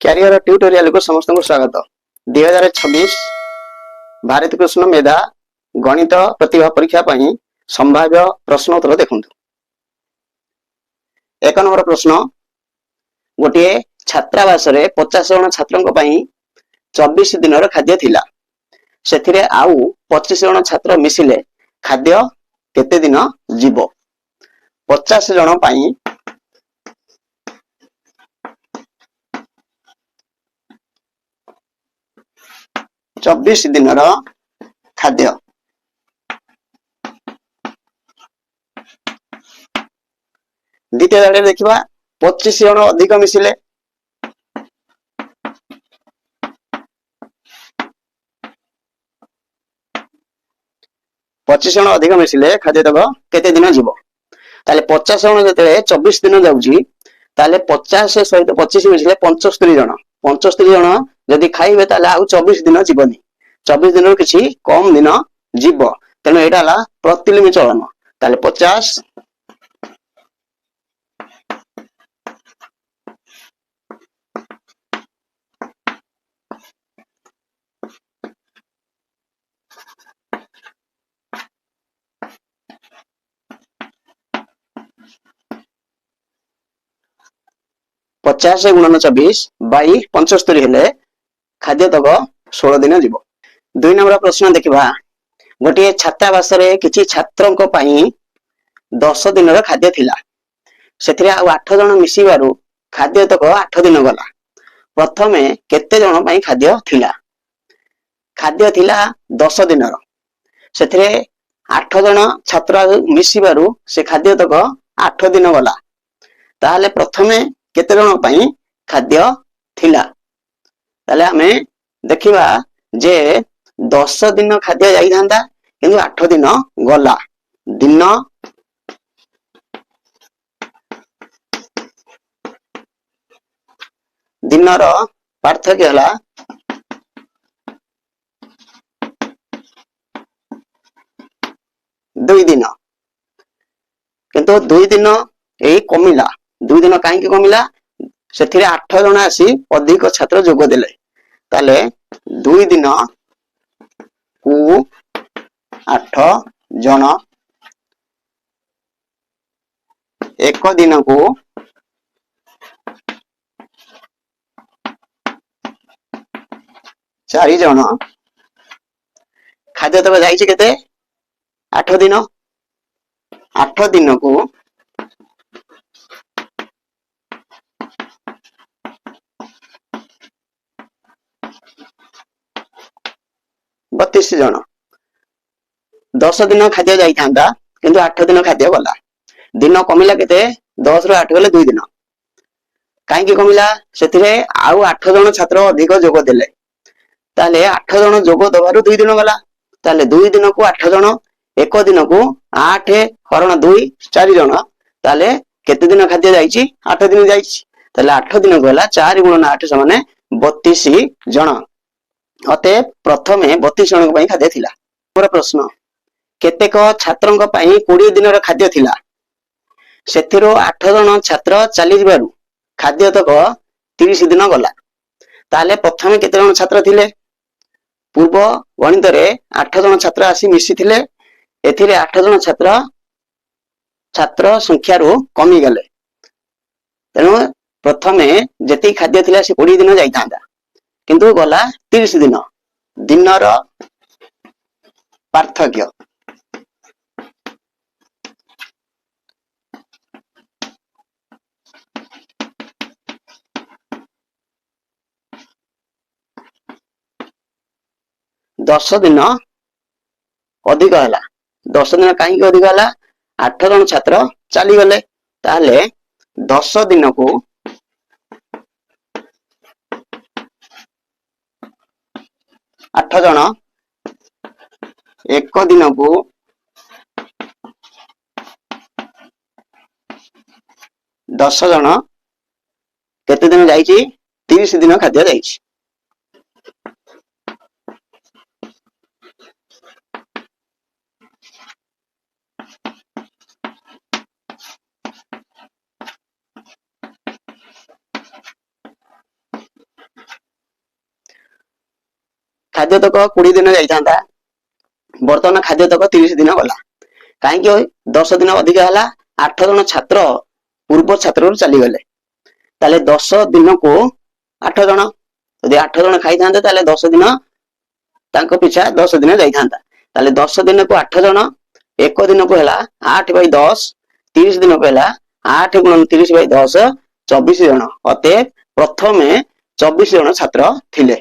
Career ଟ୍ୟୁଟୋରିଆଲକୁ ସମସ୍ତଙ୍କୁ ସ୍ୱାଗତ। 2026 ଭାରତ କୃଷ୍ଣ ମେଧା ଗଣିତ ପ୍ରତିଭା ପରୀକ୍ଷା ପାଇଁ ସମ୍ଭାବ୍ୟ ପ୍ରଶ୍ନ ଉତ୍ତର ଦେଖନ୍ତୁ। 1 ନମ୍ବର ପ୍ରଶ୍ନ, ଗୋଟିଏ ଛାତ୍ରାବାସରେ 50 ଜଣ ଛାତ୍ରଙ୍କ ପାଇଁ 24 ଦିନର ଖାଦ୍ୟ ଥିଲା। ସେଥିରେ ଆଉ 25 ଜଣ ଛାତ୍ର ମିଶିଲେ ଖାଦ୍ୟ କେତେ ଦିନ ଯିବ? 50 ଜଣ ପାଇଁ 24 ଦିନର ଖାଦ୍ୟ। ଦ୍ୱିତୀୟ ଧାଡ଼ିରେ ଦେଖିବା 25 ଜଣ ଅଧିକ ମିଶିଲେ। ଖାଦ୍ୟ ତକ କେତେ ଦିନ ଯିବ? ତାହେଲେ 50 ଜଣ ଯେତେବେଳେ 24 ଦିନ ଯାଉଛି, ତାହେଲେ 50 ସହିତ 25 ମିଶିଲେ 75 ଜଣ। 75 ଜଣ ଯଦି ଖାଇବେ ତାହେଲେ ଆଉ 24 ଦିନ ଯିବନି। 24 ଦିନରୁ କିଛି କମ ଦିନ ଯିବ। ତେଣୁ ଏଇଟା ହେଲା ପ୍ରତିଲିପି ଚଳନ। ତାହେଲେ 50 50 ଗୁଣନ 24 ବାଇ 75 ହେଲେ ଖାଦ୍ୟ ତକ 16 ଦିନ ଯିବ। 2 ନମ୍ବର ପ୍ରଶ୍ନ ଦେଖିବା, ଗୋଟିଏ ଛାତ୍ରାବାସରେ କିଛି ଛାତ୍ରଙ୍କ ପାଇଁ 10 ଦିନର ଖାଦ୍ୟ ଥିଲା। ସେଥିରେ ଆଉ 8 ଜଣ ମିଶିବାରୁ ଖାଦ୍ୟ ତକ 8 ଦିନ ଗଲା। ପ୍ରଥମେ କେତେ ଜଣ ପାଇଁ ଖାଦ୍ୟ ଥିଲା? ଖାଦ୍ୟ ଥିଲା 10 ଦିନର। ସେଥିରେ 8 ଜଣ ଛାତ୍ର ମିଶିବାରୁ ସେ ଖାଦ୍ୟ ତକ 8 ଦିନ ଗଲା। ତାହେଲେ ପ୍ରଥମେ କେତେ ଜଣ ପାଇଁ ଖାଦ୍ୟ ଥିଲା? ତାହେଲେ ଆମେ ଦେଖିବା ଯେ 10 ଦିନ ଖାଦ୍ୟ ଯାଇଥାନ୍ତା, କିନ୍ତୁ 8 ଦିନ ଗଲା। ଦିନର ପାର୍ଥକ୍ୟ ହେଲା 2 ଦିନ। କିନ୍ତୁ 2 ଦିନ ଏଇ କମିଲା। 2 ଦିନ କାହିଁକି କମିଲା? ସେଥିରେ 8 ଜଣ ଆସି ଅଧିକ ଛାତ୍ର ଯୋଗ ଦେଲେ। ତାହେଲେ 2 ଦିନ କୁ 8 ଜଣ, 1 ଦିନକୁ 4 ଜଣ। ଖାଦ୍ୟ ତକ ଯାଇଛି କେତେ? 8 ଦିନ। 8 ଦିନକୁ 32 ଜଣ। 10 ଦିନ ଖାଦ୍ୟ ଯାଇଥାନ୍ତା, କିନ୍ତୁ 8 ଦିନ ଖାଦ୍ୟ ଗଲା। ଦିନ କମିଲା କେତେ? 10 ରୁ 8 ଗଲେ 2 ଦିନ। କାହିଁକି କମିଲା? ସେଥିରେ ଆଉ 8 ଜଣ ଛାତ୍ର ଅଧିକ ଯୋଗ ଦେଲେ। ତାହେଲେ 8 ଜଣ ଯୋଗ ଦେବାରୁ 2 ଦିନ ଗଲା। ତାହେଲେ 2 ଦିନକୁ 8 ଜଣ, 1 ଦିନକୁ 8 ହରଣ 2 4 ଜଣ। ତାହେଲେ କେତେ ଦିନ ଖାଦ୍ୟ ଯାଇଛି? 8 ଦିନ ଯାଇଛି। ତାହେଲେ 8 ଦିନ ଗଲା, 4 ଗୁଣନ 8 ସମାନେ 32 ଜଣ। ଅତଏବ ପ୍ରଥମେ 32 ଜଣଙ୍କ ପାଇଁ ଖାଦ୍ୟ ଥିଲା। ମୋର ପ୍ରଶ୍ନ, କେତେକ ଛାତ୍ରଙ୍କ ପାଇଁ 20 ଦିନର ଖାଦ୍ୟ ଥିଲା। ସେଥିରୁ 8 ଜଣ ଛାତ୍ର ଚାଲିଯିବାରୁ ଖାଦ୍ୟ ତକ 30 ଦିନ ଗଲା। ତାହେଲେ ପ୍ରଥମେ କେତେ ଜଣ ଛାତ୍ର ଥିଲେ? ପୂର୍ବ ଗଣିତରେ 8 ଜଣ ଛାତ୍ର ଆସି ମିଶିଥିଲେ। ଏଥିରେ 8 ଜଣ ଛାତ୍ର ସଂଖ୍ୟାରୁ କମିଗଲେ। ତେଣୁ ପ୍ରଥମେ ଯେତିକି ଖାଦ୍ୟ ଥିଲା ସେ 20 ଦିନ ଯାଇଥାନ୍ତା, କିନ୍ତୁ ଗଲା 30 ଦିନ। ଦିନର ପାର୍ଥକ୍ୟ। ଦଶ ଦିନ ଅଧିକ ହେଲା। 10 ଦିନ କାହିଁକି ଅଧିକ ହେଲା? 8 ଜଣ ଛାତ୍ର ଚାଲିଗଲେ। ତାହେଲେ 10 ଦିନକୁ 8 ଜଣ, 1 ଦିନକୁ 10 ଜଣ। କେତେ ଦିନ ଯାଇଛି? 30 ଦିନ ଖାଦ୍ୟ ଯାଇଛି। ଖାଦ୍ୟ ତକ 20 ଦିନ ଯାଇଥାନ୍ତା, ବର୍ତ୍ତମାନ ଖାଦ୍ୟ ତକ 30 ଦିନ ଗଲା। କାହିଁକି 10 ଦିନ ଅଧିକା ହେଲା? 8 ଜଣ ଛାତ୍ର ପୂର୍ବ ଛାତ୍ରରୁ ଚାଲିଗଲେ। ତାହେଲେ 10 ଦିନକୁ 8 ଜଣ, ଯଦି 8 ଜଣ ଖାଇଥାନ୍ତେ ତାହେଲେ 10 ଦିନ ତାଙ୍କ ପିଛା 10 ଦିନ ଯାଇଥାନ୍ତା। ତାହେଲେ 10 ଦିନକୁ 8 ଜଣ, 1 ଦିନକୁ ହେଲା 8/10, 30 ଦିନକୁ ହେଲା 8 × 30/10, 24 ଜଣ। ଅତଏବ ପ୍ରଥମେ 24 ଜଣ ଛାତ୍ର ଥିଲେ।